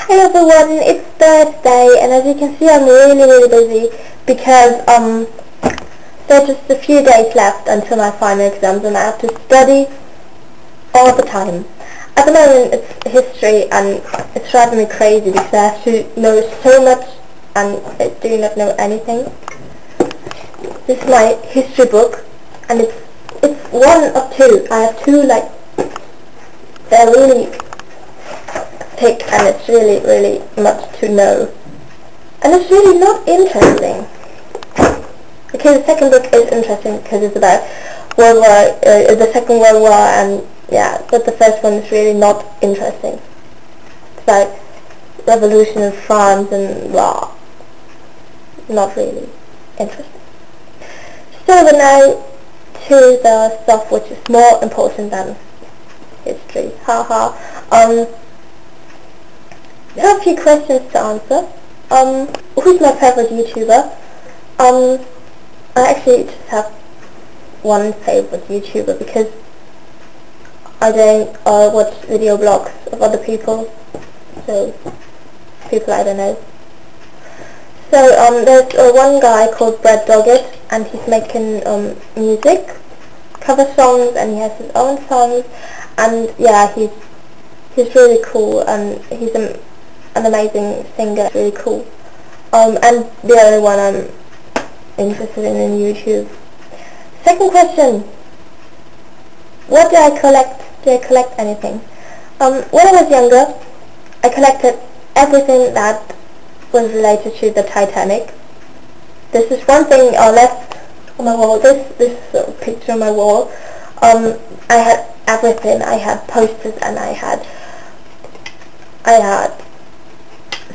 Hey everyone, it's Thursday, and as you can see I'm really busy because there are just a few days left until my final exams and I have to study all the time. At the moment it's history and it's driving me crazy because I have to know so much and I do not know anything. This is my history book and it's one of two. I have two, like, they're really thick and it's really much to know. And it's really not interesting. Okay, the second book is interesting because it's about the Second World War, and yeah, but the first one is really not interesting. It's about revolution in France and blah. Not really interesting. So we're now to the stuff which is more important than history. Haha. There are a few questions to answer. Who's my favorite YouTuber? I actually just have one favorite YouTuber because I don't watch video blogs of other people, so people I don't know. So there's one guy called Brad Doggett, and he's making music, cover songs, and he has his own songs, and yeah, he's really cool, and he's an amazing singer, really cool. And the other one I'm interested in YouTube. Second question, what do I collect? Do I collect anything? When I was younger, I collected everything that was related to the Titanic. This is one thing left on my wall. This picture on my wall. I had everything. I had posters and I had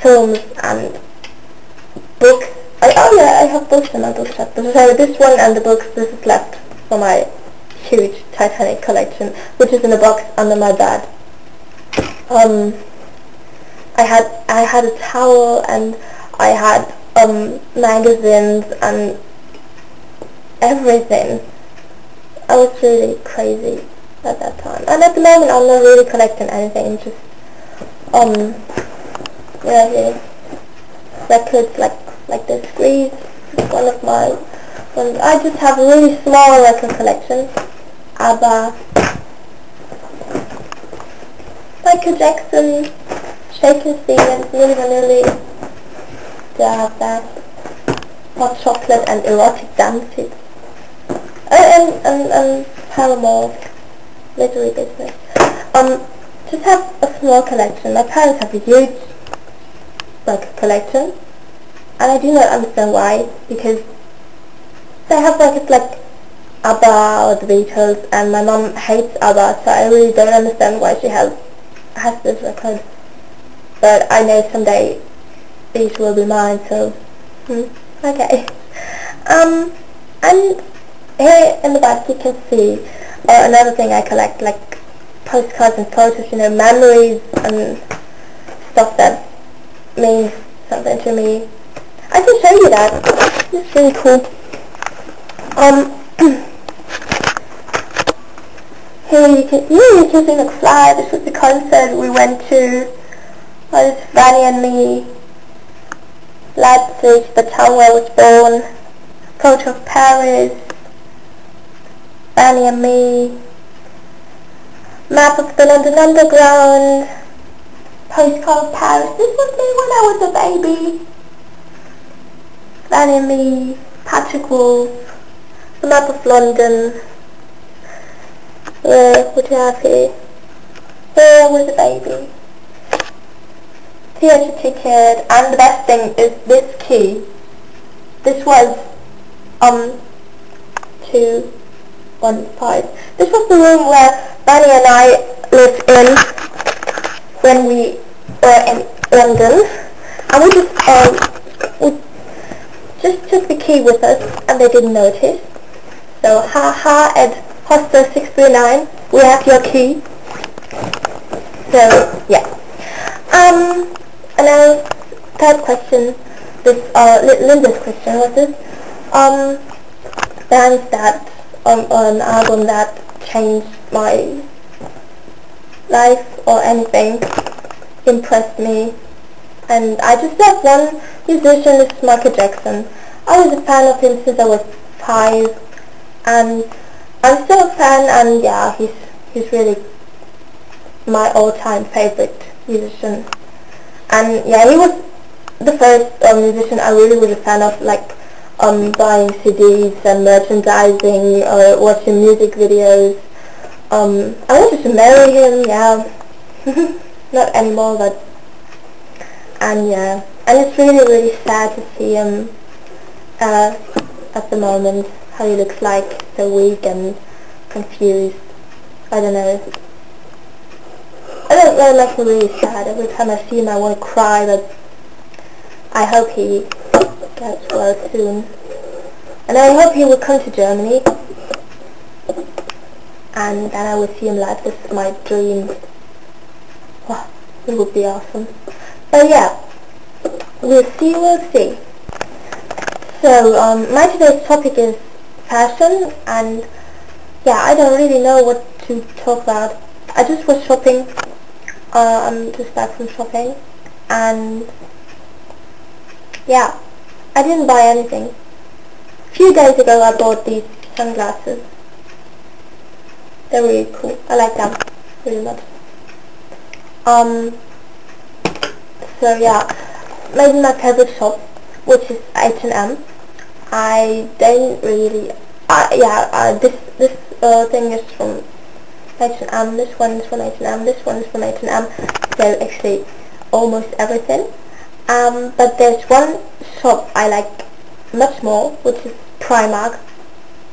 films and books. I have books in my bookshelf. So this one and the books, this is left for my huge Titanic collection, which is in a box under my bed. I had a towel and I had magazines and everything. I was really crazy at that time. And at the moment I'm not really collecting anything, just records like this. Grease is one of my ones. I just have a really small record collection. ABBA, Michael Jackson, Shakin' Stevens, Milli Vanilli. Do I have that? Hot chocolate and erotic dances. And Paramore, literary business. Just have a small collection. My parents have a huge collection, and I do not understand why, because they have it's like ABBA or the Beatles, and my mom hates ABBA, so I really don't understand why she has this record. But I know someday these will be mine, so okay. And here in the back you can see another thing I collect, like postcards and photos, memories and stuff that means something to me. I can show you that. It's really cool. Here you can see the flyer. This was the concert we went to. It's Fanny and me. Leipzig, the town where I was born. Photo of Paris. Fanny and me. Map of the London Underground. Postcard of Paris. This was me when I was a baby. Fanny and me. Patrick Wolf. The map of London. What do you have here? Here I was a baby. Theatre ticket, and the best thing is this key. This was 215. This was the room where Bunny and I lived in when we were in London, and we just took the key with us and they didn't notice. So haha, at Hostel 639 we have your key. So yeah. And now third question, this Linda's question was this, bands that an album that changed my life or anything, impressed me. And I just love one musician, this is Michael Jackson. I was a fan of him since I was 5, and I'm still a fan, and yeah, he's really my all-time favorite musician. And yeah, he was the first musician I really was a fan of, like buying CDs and merchandising, watching music videos. I wanted to marry him, yeah. Not anymore, but, and yeah, and it's really sad to see him at the moment, how he looks like, so weak and confused. I don't know. That makes me really sad. Every time I see him I want to cry, but I hope he gets well soon. And I hope he will come to Germany, and then I will see him live. This is my dream. Wow, it would be awesome. But yeah, we'll see. So my today's topic is fashion, and yeah, I don't really know what to talk about. I just was shopping. I'm just back from shopping, and yeah, I didn't buy anything. A few days ago I bought these sunglasses. They're really cool. I like them really much. So yeah, maybe my favorite shop, which is H&M. I don't really, this thing is from H&M, this one is from H&M, this one is from H&M, so actually almost everything. But there's one shop I like much more, which is Primark.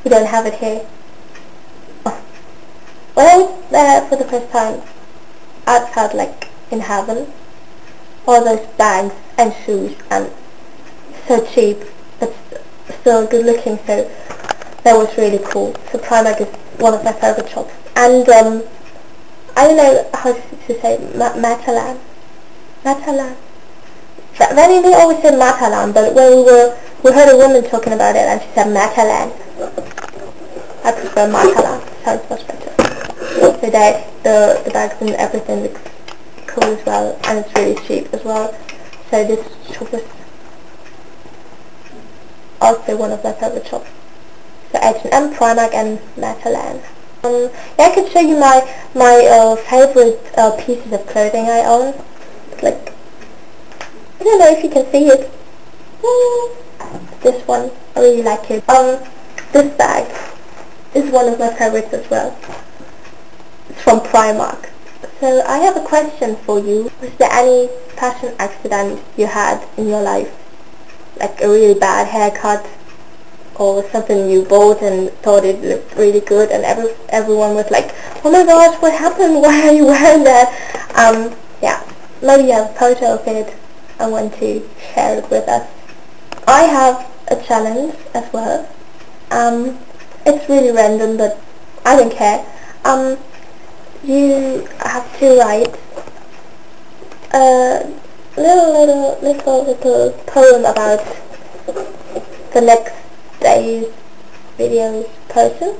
We don't have it here. When I was there for the first time, I felt like in heaven. All those bags and shoes, and so cheap, but still good looking, so that was really cool. So Primark is one of my favorite shops. And I don't know how to say Matalan. Then they always said Matalan, but when we heard a woman talking about it and she said Matalan. I prefer Matalan. Sounds much better. So the bags and everything looks cool as well, and it's really cheap as well. So this shop is also one of my favorite shops. So H&M, Primark and Matalan. Yeah, I could show you my favorite pieces of clothing I own. It's like, I don't know if you can see it. This one, I really like it. This bag is one of my favorites as well. It's from Primark. So I have a question for you. Was there any fashion accident you had in your life? Like a really bad haircut, or something you bought and thought it looked really good, and everyone was like, oh my gosh, what happened? Why are you wearing that? Yeah, maybe you have a photo of it and want to share it with us. I have a challenge as well. It's really random, but I don't care. You have to write a little poem about the next day's video's person.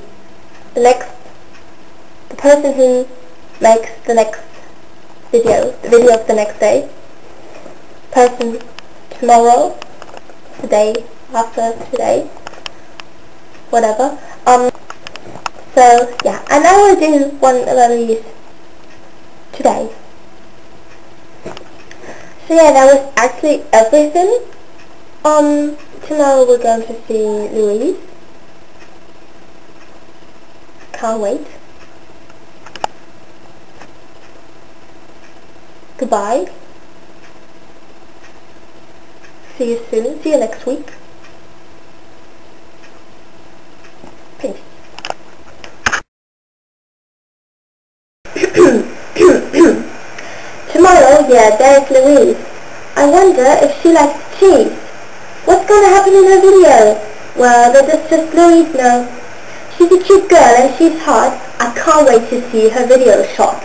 The person who makes the next video, the video of the next day. Person tomorrow, the day after today, whatever. So yeah, and I will do one of these today. So yeah, that was actually everything. Tomorrow we're going to see Louise. Can't wait. Goodbye. See you soon. See you next week. Peace. Tomorrow, yeah, there's Louise. I wonder if she likes cheese. What's going to happen in her video? Well, that's just Louise now. She's a cute girl and she's hot. I can't wait to see her video shot.